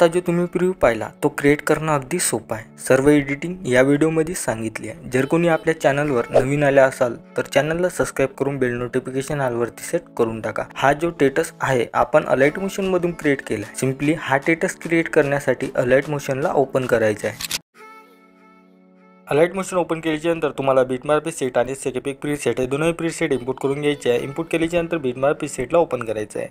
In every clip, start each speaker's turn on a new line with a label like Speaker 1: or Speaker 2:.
Speaker 1: आता जो तुम्ही प्रिव्ह्यू पाहिला तो क्रिएट करणं अगदी सोपं आहे। सर्व एडिटिंग या व्हिडिओमध्ये सांगितली आहे। जर कोणी आपल्या चॅनलवर नवीन आले असाल तर चॅनलला सबस्क्राइब करून बेल नोटिफिकेशन ऑल वरती सेट करून टाका। हा जो टेटस आहे आपण अलाइट मोशन मधून क्रिएट केला आहे। सिंपली हा टेटस क्रिएट करण्यासाठी अलाइट मोशनला ओपन करायचं आहे। अलाइट मोशन ओपन केल्यानंतर तुम्हाला बिटमार्क प्रीसेट आणि सेकेपिक प्रीसेट हे दोन्ही प्रीसेट इम्पोर्ट करून घ्यायचे आहे। इम्पोर्ट केल्यानंतर बिटमार्क प्रीसेटला ओपन करायचं आहे।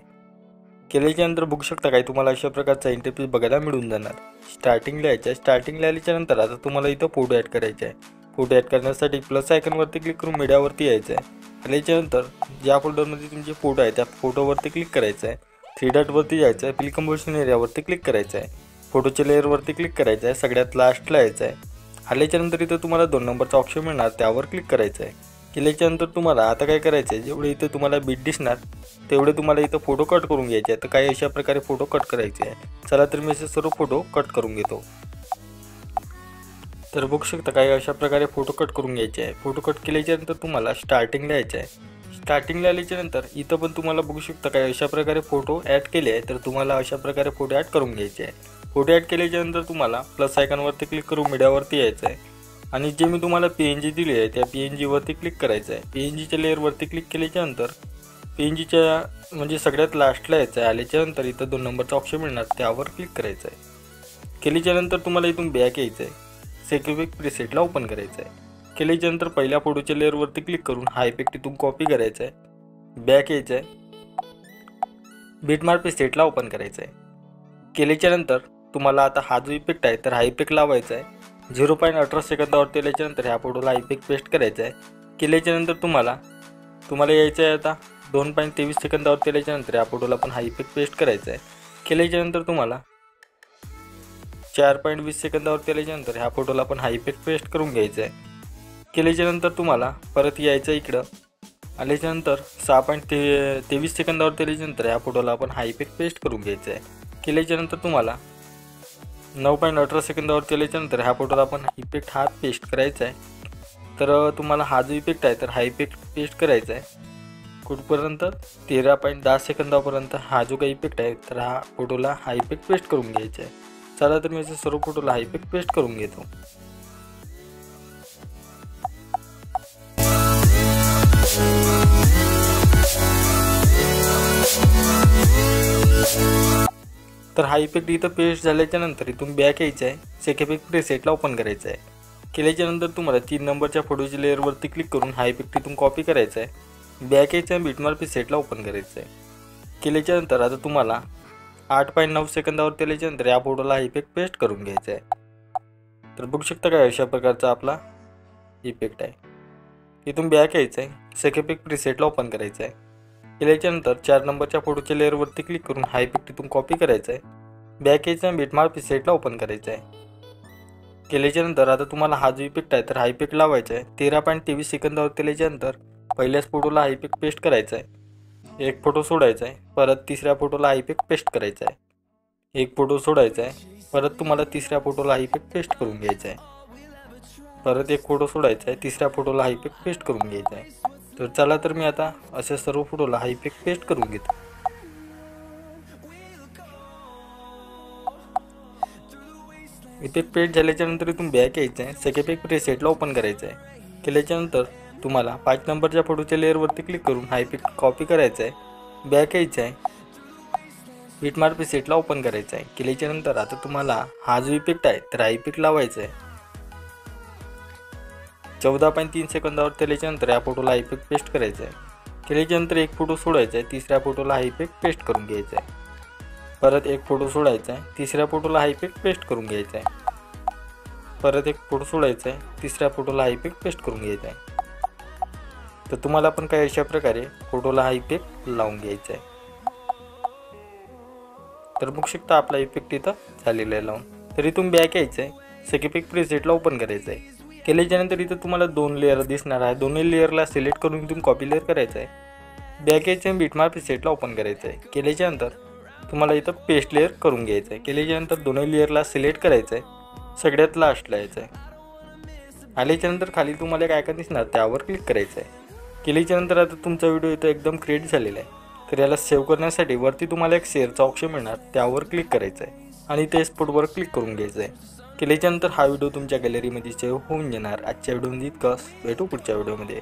Speaker 1: केल्यानंतर बघू शकता काय तुम्हाला अशा प्रकारचा इंटरफेस बघायला मिळून जाणार। स्टार्टिंगला यायचं आहे। स्टार्टिंगला आल्यानंतर आता तुम्हाला इथं फोटो ॲड करायचे आहे। फोटो ॲड करण्यासाठी प्लस आयकॉनवरती क्लिक करून मीडियावरती यायचं आहे। आल्यानंतर ज्या फोल्डरमध्ये तुमचे फोटो आहे त्या फोटोवरती क्लिक करायचं आहे। थ्री डॉटवरती जायचं आहे। फिल कंपोजिशन एरियावरती क्लिक करायचं आहे। फोटोच्या लेअरवरती क्लिक करायचं आहे। सगळ्यात लास्टला यायचं आहे। आल्यानंतर इथं तुम्हाला 2 नंबरचा ऑप्शन मिळणार त्यावर क्लिक करायचं आहे। केल्यानंतर तुम्हाला आता काय करायचं आहे, जेवढे इथं तुम्हाला बीट दिसणार तेवढे तुम्हाला इथं फोटो कट करून घ्यायचे आहे। तर काही अशा प्रकारे फोटो कट करायचे आहे। चला तर मी असे सर्व फोटो कट करून घेतो। तर बघू शकता काही अशा प्रकारे फोटो कट करून घ्यायचे आहे। फोटो कट केल्यानंतर तुम्हाला स्टार्टिंगला यायचं आहे। स्टार्टिंगला आल्यानंतर इथं पण तुम्हाला बघू शकता काही अशा प्रकारे फोटो ॲड केले आहे। तर तुम्हाला अशा प्रकारे फोटो ॲड करून घ्यायचे आहे। फोटो ॲड केल्यानंतर तुम्हाला प्लस आयकॉनवरती क्लिक करून मीडियावरती यायचं आहे आणि जे मी तुम्हाला PNG दिली आहे त्या PNG वरती क्लिक करायचं आहे। PNGच्या लेअरवरती क्लिक केल्यानंतर PNGच्या म्हणजे सगळ्यात लास्टला यायचं आहे। आल्यानंतर इथं 2 नंबरचा ऑप्शन मिळणार त्यावर क्लिक करायचं आहे। केल्यानंतर तुम्हाला इथून बॅक यायचं आहे। सेकेपिक प्रीसेटला ओपन करायचं आहे। केल्यानंतर पहिल्या फोटोच्या लेअरवरती क्लिक करून हा इफेक्ट इथून कॉपी करायचा आहे। बॅक यायचं आहे। बिटमार्क प्रीसेटला ओपन करायचं आहे। केल्यानंतर तुम्हाला आता हा जो इफेक्ट आहे तर हा इफेक्ट लावायचा आहे। 0.18 सेकंदावरती आल्यानंतर ह्या फोटोला इफेक्ट पेस्ट करायचा आहे। केल्यानंतर तुम्हाला यायचं आहे आता 2.23 सेकंदावरती आल्यानंतर ह्या फोटोला पण हा इफेक्ट पेस्ट करायचा आहे। केल्यानंतर तुम्हाला 4.20 सेकंदावरती आल्यानंतर ह्या फोटोला पण हा इफेक्ट पेस्ट करून घ्यायचा आहे। केल्यानंतर तुम्हाला परत यायचं इकडं। आल्यानंतर 6.23 सेकंदावरती आल्यानंतर ह्या फोटोला पण हा इफेक्ट पेस्ट करून घ्यायचा आहे। केल्यानंतर तुम्हाला 9.18 सेकंदावरती आल्यानंतर ह्या फोटोला पण इफेक्ट हा पेस्ट करायचा आहे। तर तुम्हाला हा जो इफेक्ट आहे तर हा इफेक्ट पेस्ट करायचा आहे कुठपर्यंत 13.10 सेकंदापर्यंत हा जो काही इफेक्ट आहे तर हा फोटोला हा इफेक्ट पेस्ट करून घ्यायचा आहे। चला तर मी असे सर्व फोटोला हा इफेक्ट पेस्ट करून घेतो। तर हा इफेक्ट इथं पेस्ट झाल्यानंतर इथून बॅक यायचं आहे। सेकेपिक प्रीसेटला ओपन करायचं आहे। केल्यानंतर तुम्हाला 3 नंबरच्या फोटोच्या लेअरवरती क्लिक करून हा इफेक्ट इथून कॉपी करायचा आहे। बॅक यायचं आहे। बिटमार्क प्रीसेटला ओपन करायचं आहे। केल्यानंतर आता तुम्हाला 8.9 सेकंदावरती आल्यानंतर या फोटोला हा इफेक्ट पेस्ट करून घ्यायचा आहे। तर बघू शकता काय अशा प्रकारचा आपला इफेक्ट आहे। इथून बॅक यायचं आहे। सेकेपिक प्रीसेटला ओपन करायचं आहे। केल्यानंतर 4 नंबरच्या फोटोच्या लेअरवरती क्लिक करून हा इफेक्ट इथून कॉपी करायचा आहे। बॅक यायचं आहे। बिटमार्क प्रीसेटला ओपन करायचं आहे। केल्यानंतर आता तुम्हाला हा जो इफेक्ट आहे तर हा इफेक्ट लावायचा आहे। 13.23 सेकंदावरती आल्यानंतर पहिल्याच फोटोला हा इफेक्ट पेस्ट करायचा आहे। एक फोटो सोडायचा आहे। परत तिसऱ्या फोटोला हा इफेक्ट पेस्ट करायचा आहे। एक फोटो सोडायचा आहे। परत तुम्हाला तिसऱ्या फोटोला हा इफेक्ट पेस्ट करून घ्यायचा आहे। परत एक फोटो सोडायचा आहे। तिसऱ्या फोटोला हा इफेक्ट पेस्ट करून घ्यायचा आहे। तर चला तर मी आता अशा सर्व फोटोला हा इफेक्ट पेस्ट करून घेतो। इफेक्ट पेस्ट झाल्यानंतर इथून बॅक यायचं आहे। सेकेपिक प्रीसेटला ओपन करायचं आहे। केल्यानंतर तुम्हाला 5 नंबरच्या फोटोच्या लेअरवरती क्लिक करून हा इफेक्ट कॉपी करायचा आहे। बॅक यायचं आहे। बिटमार्क प्रीसेटला ओपन करायचं आहे। केल्यानंतर आता तुम्हाला हा जो इफेक्ट आहे तर हा इफेक्ट लावायचा आहे। 14.3 सेकंदावरती आल्यानंतर या फोटोला इफेक्ट पेस्ट करायचा आहे। केल्यानंतर एक फोटो सोडायचा आहे। तिसऱ्या फोटोला हा इफेक्ट पेस्ट करून घ्यायचा आहे। परत एक फोटो सोडायचा आहे। तिसऱ्या फोटोला हा इफेक्ट पेस्ट करून घ्यायचा आहे। परत एक फोटो सोडायचा आहे। तिसऱ्या फोटोला हा इफेक्ट पेस्ट करून घ्यायचा आहे। तर तुम्हाला पण काही अशा प्रकारे फोटोला हा इफेक्ट लावून घ्यायचा आहे। तर बघू शकता आपला इफेक्ट इथं झालेला आहे लावून। तर इथून बॅक यायचं आहे। सेकेपिक प्रीसेटला ओपन करायचं आहे। केल्यानंतर इथं तुम्हाला 2 लेअर दिसणार आहे। दोन्ही लेअरला सिलेक्ट करून इथून कॉपी लेअर करायचं आहे। बॅक यायचं आहे। बिटमार्क प्रीसेटला ओपन करायचं आहे। केल्यानंतर तुम्हाला इथं पेस्ट लेअर करून घ्यायचं आहे। केल्यानंतर दोन्ही लेअरला सिलेक्ट करायचं आहे। सगळ्यात लास्टला यायचं आहे। आल्यानंतर खाली तुम्हाला एक आयकॉन दिसणार त्यावर क्लिक करायचं आहे। केल्यानंतर आता तुमचा व्हिडिओ इथं एकदम क्रिएट झालेला आहे। तर याला सेव्ह करण्यासाठी वरती तुम्हाला एक शेअरचा ऑप्शन मिळणार त्यावर क्लिक करायचं आहे। आणि ते एक्सपोर्टवर क्लिक करून घ्यायचं आहे. केल्याच्यानंतर हा व्हिडिओ तुमच्या गॅलरीमध्ये सेव्ह होऊन येणार. आजच्या व्हिडिओमध्ये इतकंच. भेटू पुढच्या व्हिडिओमध्ये.